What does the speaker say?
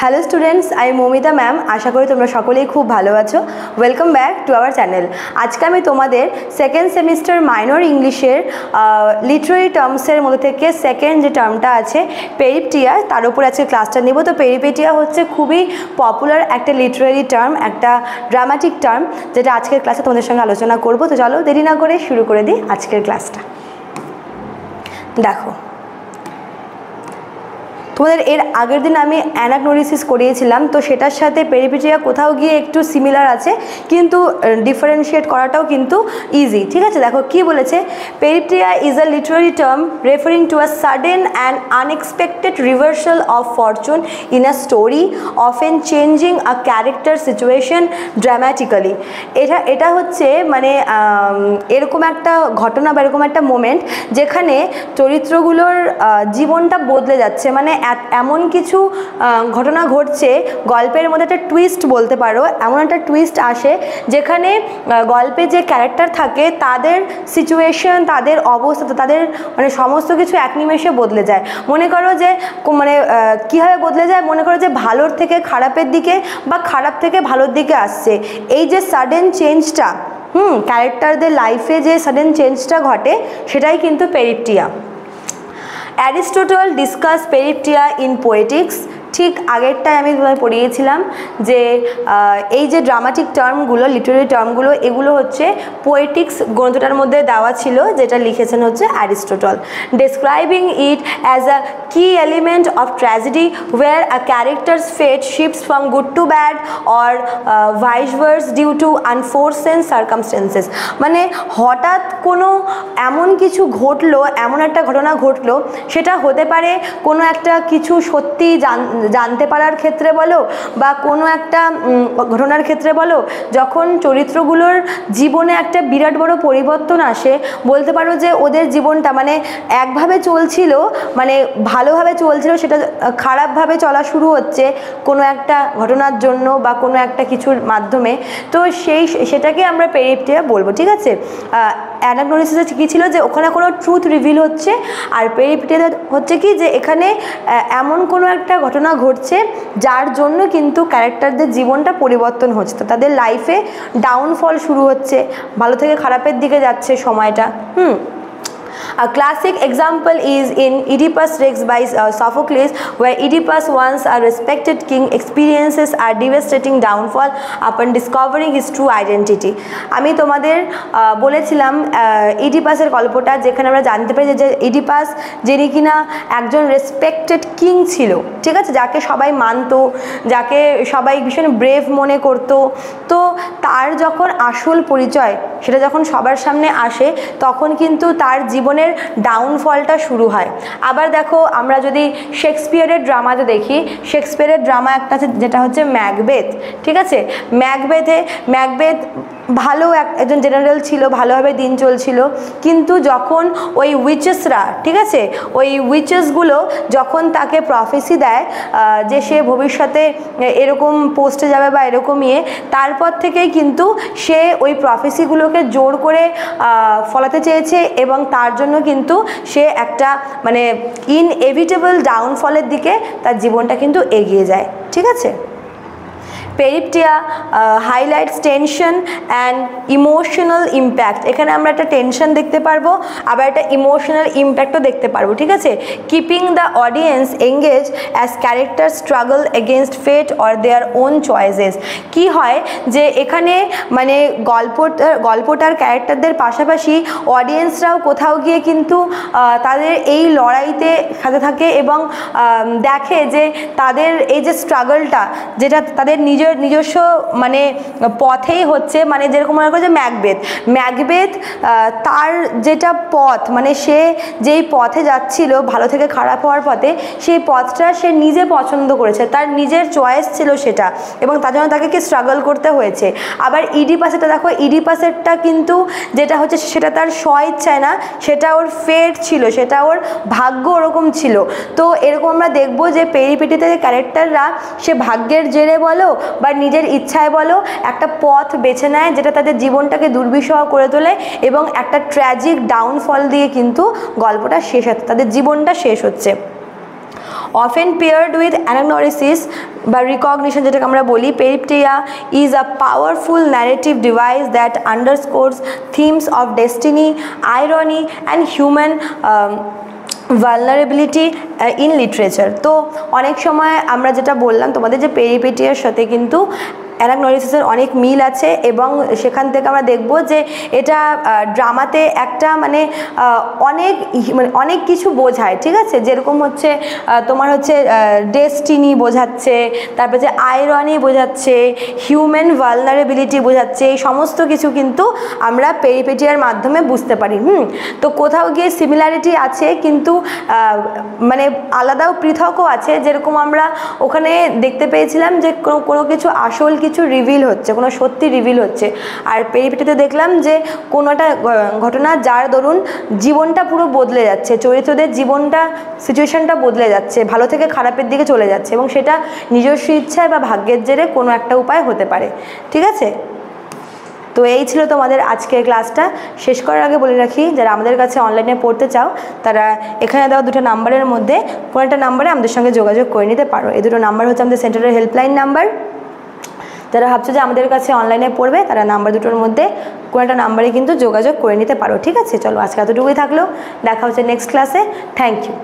Hello students, আমি Moumita ma'am. আশা করি তোমরা সকলেই খুব ভালো আছো। Welcome back to our channel. আজকে আমি তোমাদের সেকেন্ড সেমিস্টার মাইনর ইংলিশের লিটারারি টার্মসের মধ্যে থেকে সেকেন্ড যে টার্মটা আছে পেরিপেটিয়া, তার উপর আজকে ক্লাসটা নেব। তো পেরিপেটিয়া হচ্ছে খুবই পপুলার একটা লিটারারি টার্ম, একটা ড্রামাটিক টার্ম, যেটা আজকের ক্লাসে তোমাদের সঙ্গে আলোচনা করব। তো চলো দেরি না করে শুরু করে দিই আজকের ক্লাসটা। দেখো, তোমাদের এর আগের দিন আমি অ্যানাগনোলিসিস করিয়েছিলাম, তো সেটার সাথে পেরিপেটিয়া কোথাও গিয়ে একটু সিমিলার আছে, কিন্তু ডিফারেন্সিয়েট করাটাও কিন্তু ইজি। ঠিক আছে, দেখো কি বলেছে। Peripeteia is a literary term referring to a sudden and unexpected reversal of fortune in a story, often changing a character situation dramatically. এটা হচ্ছে মানে এরকম একটা ঘটনা বা এরকম একটা মোমেন্ট যেখানে চরিত্রগুলোর জীবনটা বদলে যাচ্ছে, মানে এমন কিছু ঘটনা ঘটছে, গল্পের মধ্যে একটা টুইস্ট বলতে পারো, এমন একটা টুইস্ট আসে যেখানে গল্পে যে ক্যারেক্টার থাকে তাদের সিচুয়েশন, তাদের অবস্থা, তাদের মানে সমস্ত কিছু এক নিমেষে বদলে যায়। মনে করো যে মানে কীভাবে বদলে যায়, মনে করো যে ভালোর থেকে খারাপের দিকে বা খারাপ থেকে ভালোর দিকে আসছে। এই যে সাডেন চেঞ্জটা, ক্যারেক্টারদের লাইফে যে সাডেন চেঞ্জটা ঘটে, সেটাই কিন্তু peripeteia. Aristotle discuss peripeteia in Poetics. ঠিক আগেরটায় আমি তোমায় পড়িয়েছিলাম যে এই যে ড্রামাটিক টার্মগুলো, লিটারারি টার্মগুলো, এগুলো হচ্ছে পোয়েটিক্স গ্রন্থটার মধ্যে দেওয়া ছিল, যেটা লিখেছেন হচ্ছে Aristotle. Describing it as a key element of tragedy where a character's fate shifts from good to bad or vice versa due to unforeseen circumstances. মানে হঠাৎ কোনো এমন কিছু ঘটলো, এমন একটা ঘটনা ঘটলো, সেটা হতে পারে কোনো একটা কিছু সত্যি জানতে পারার ক্ষেত্রে বলো বা কোনো একটা ঘটনার ক্ষেত্রে বলো, যখন চরিত্রগুলোর জীবনে একটা বিরাট বড় পরিবর্তন আসে, বলতে পারো যে ওদের জীবনটা মানে একভাবে চলছিল, মানে ভালোভাবে চলছিল, সেটা খারাপভাবে চলা শুরু হচ্ছে কোনো একটা ঘটনার জন্য বা কোনো একটা কিছুর মাধ্যমে। তো সেটাকে আমরা পেরিপেটিয়া বলবো। ঠিক আছে, অ্যানাগনোলিসিসে কী ছিল যে ওখানে কোনো ট্রুথ রিভিল হচ্ছে, আর পেরিপেটিয়া হচ্ছে কি যে এখানে এমন কোনো একটা ঘটনা ঘটছে যার জন্য কিন্তু ক্যারেক্টারদের জীবনটা পরিবর্তন হচ্ছে, তো তাদের লাইফে ডাউনফল শুরু হচ্ছে, ভালো থেকে খারাপের দিকে যাচ্ছে সময়টা। A classic example is in Oedipus Rex by Sophocles, where Oedipus, once a respected king, experiences a devastating downfall upon discovering his true identity. আমি তোমাদের বলেছিলাম ইডিপাসের গল্পটা, যেখানে আমরা জানতে পারি যে ইডিপাস যিনি কিনা একজন রেসপেক্টেড কিং ছিল, ঠিক আছে, যাকে সবাই মানতো, যাকে সবাই ভীষণ ব্রেভ মনে করতো। তো তার যখন আসল পরিচয় সেটা যখন সবার সামনে আসে, তখন কিন্তু তার জীবনের ডাউনফলটা শুরু হয়। আবার দেখো, আমরা যদি শেক্সপিয়ারের ড্রামাতে দেখি, শেক্সপিয়ারের ড্রামা একটা আছে যেটা হচ্ছে ম্যাকবেথ। ঠিক আছে, ম্যাকবেথ ভালো একজন জেনারেল ছিল, ভালোভাবে দিন চলছিল, কিন্তু যখন ওই উইচেসরা, ঠিক আছে, ওই উইচেসগুলো যখন তাকে প্রফেসি দেয় যে সে ভবিষ্যতে এরকম পোস্টে যাবে বা এরকম তারপর থেকেই কিন্তু সে ওই প্রফেসিগুলোকে জোর করে ফলাতে চেয়েছে, এবং তার জন্য কিন্তু সে একটা মানে ইনএভিটেবল ডাউনফলের দিকে তার জীবনটা কিন্তু এগিয়ে যায়। ঠিক আছে, peripeteia highlights tension and emotional impact. এখানে আমরা একটা টেনশন দেখতে পারবো, আবার একটা ইমোশনাল ইম্প্যাক্টও দেখতে পারবো। ঠিক আছে, keeping the audience engage as character struggle against fate or their own choices. কি হয় যে এখানে মানে গল্পটার ক্যারেক্টারদের পাশাপাশি অডিয়েন্সরাও কোথাও গিয়ে কিন্তু তাদের এই লড়াইতে সাথে থাকে এবং দেখে যে তাদের এই যে স্ট্রাগলটা, যেটা তাদের নিজস্ব মানে পথেই হচ্ছে, মানে যেরকম মনে করো যে ম্যাকবেথ তার যেটা পথ, মানে সে যেই পথে যাচ্ছিল ভালো থেকে খারাপ হওয়ার পথে, সেই পথটা সে নিজে পছন্দ করেছে, তার নিজের চয়েস ছিল সেটা, এবং তার জন্য তাকে কি স্ট্রাগল করতে হয়েছে। আবার ইডিপাসেরটা দেখো, ইডিপাসেরটা কিন্তু যেটা হচ্ছে সেটা তার স্বইচ্ছায় না, সেটা ওর ফেট ছিল, সেটা ওর ভাগ্য ওরকম ছিল। তো এরকম আমরা দেখবো যে পেরিপেটিতে ক্যারেক্টাররা সে ভাগ্যের জেরে বলো বা নিজের ইচ্ছায় বলো একটা পথ বেছে নেয়, যেটা তাদের জীবনটাকে দুর্বিষহ করে তোলে এবং একটা ট্র্যাজিক ডাউনফল দিয়ে কিন্তু গল্পটা শেষ হচ্ছে, তাদের জীবনটা শেষ হচ্ছে। অফেন পেয়ার্ড উইথ অ্যানাগনোরিসিস বা রিকগনিশন যেটাকে আমরা বলি, peripeteia is a powerful narrative device that underscores themes of destiny, irony and human vulnerability in literature. তো অনেক সময় আমরা যেটা বললাম তোমাদের যে পেরিপেটিয়ার সাথে কিন্তু অ্যানাগনোরিসিসের অনেক মিল আছে, এবং সেখান থেকে আমরা দেখব যে এটা ড্রামাতে একটা অনেক কিছু বোঝায়, ঠিক আছে। যেরকম হচ্ছে তোমার হচ্ছে ডেস্টিনি বোঝাচ্ছে, তারপর যে আইরনি বোঝাচ্ছে, হিউম্যান ভালনারেবিলিটি বোঝাচ্ছে, এই সমস্ত কিছু কিন্তু আমরা পেরিপেটিয়ার মাধ্যমে বুঝতে পারি। তো কোথাও গিয়ে সিমিলারিটি আছে, কিন্তু আলাদাও পৃথকও আছে। যেরকম আমরা ওখানে দেখতে পেয়েছিলাম যে কোনো কিছু আসল কিছু রিভিল হচ্ছে, কোনো সত্যি রিভিল হচ্ছে, আর পেরিপেটিতে দেখলাম যে কোনো একটা ঘটনা যার দরুন জীবনটা পুরো বদলে যাচ্ছে, চরিত্রদের জীবনটা, সিচুয়েশনটা বদলে যাচ্ছে, ভালো থেকে খারাপের দিকে চলে যাচ্ছে, এবং সেটা নিজস্ব ইচ্ছায় বা ভাগ্যের জেরে কোনো একটা উপায় হতে পারে, ঠিক আছে। তো এই ছিল তোমাদের আজকের ক্লাসটা। শেষ করার আগে বলে রাখি, যারা আমাদের কাছে অনলাইনে পড়তে চাও তারা এখানে দেওয়া দুটো নাম্বারের মধ্যে কোনো একটা নাম্বারে আমাদের সঙ্গে যোগাযোগ করে নিতে পারো। এই দুটো নাম্বার হচ্ছে আমাদের সেন্টারের হেল্পলাইন নাম্বার। যারা ভাবছো যে আমাদের কাছে অনলাইনে পড়বে তারা নাম্বার দুটোর মধ্যে কোনো একটা নাম্বারে কিন্তু যোগাযোগ করে নিতে পারো, ঠিক আছে। চলো আজকে এতটুকুই থাকলো, দেখা হচ্ছে নেক্সট ক্লাসে। Thank you.